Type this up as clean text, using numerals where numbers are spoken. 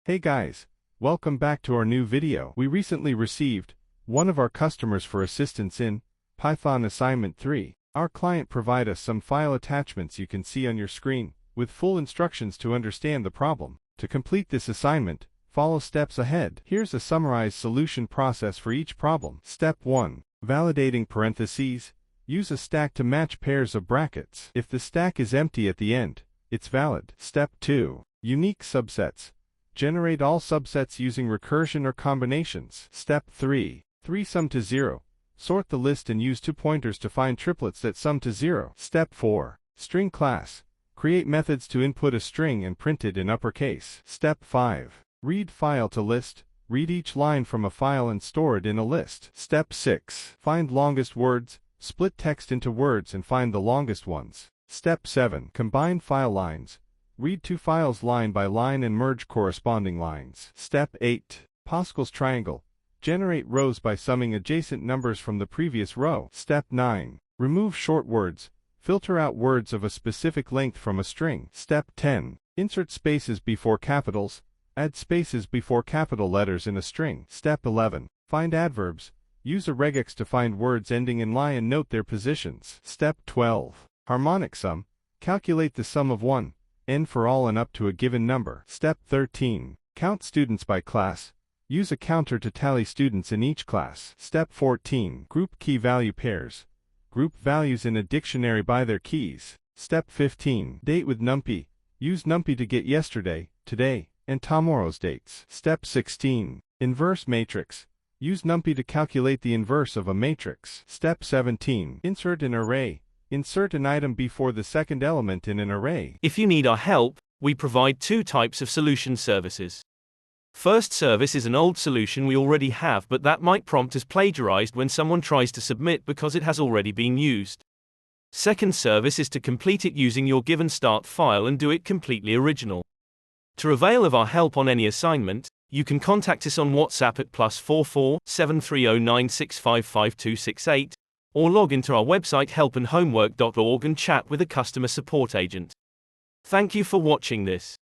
Hey guys, welcome back to our new video. We recently received one of our customers for assistance in Python Assignment 3. Our client provided us some file attachments you can see on your screen, with full instructions to understand the problem. To complete this assignment, follow steps ahead. Here's a summarized solution process for each problem. Step 1. Validating parentheses. Use a stack to match pairs of brackets. If the stack is empty at the end, it's valid. Step 2. Unique subsets. Generate all subsets using recursion or combinations. Step 3. 3 sum to 0. Sort the list and use two pointers to find triplets that sum to 0. Step 4. String class. Create methods to input a string and print it in uppercase. Step 5. Read file to list. Read each line from a file and store it in a list. Step 6. Find longest words. Split text into words and find the longest ones. Step 7. Combine file lines. Read two files line by line and merge corresponding lines. Step 8. Pascal's triangle. Generate rows by summing adjacent numbers from the previous row. Step 9. Remove short words. Filter out words of a specific length from a string. Step 10. Insert spaces before capitals. Add spaces before capital letters in a string. Step 11. Find adverbs. Use a regex to find words ending in lie and note their positions. Step 12. Harmonic sum. Calculate the sum of 1, n for all and up to a given number. Step 13. Count students by class. Use a counter to tally students in each class. Step 14. Group key value pairs. Group values in a dictionary by their keys. Step 15. Date with NumPy. Use NumPy to get yesterday, today, and tomorrow's dates. Step 16. Inverse matrix. Use NumPy to calculate the inverse of a matrix. Step 17. Insert an array. Insert an item before the second element in an array. If you need our help, we provide two types of solution services. First service is an old solution we already have, but that might prompt as plagiarized when someone tries to submit because it has already been used. Second service is to complete it using your given start file and do it completely original. To avail of our help on any assignment, you can contact us on WhatsApp at +44 7309655268, or log into our website helpandhomework.org and chat with a customer support agent. Thank you for watching this.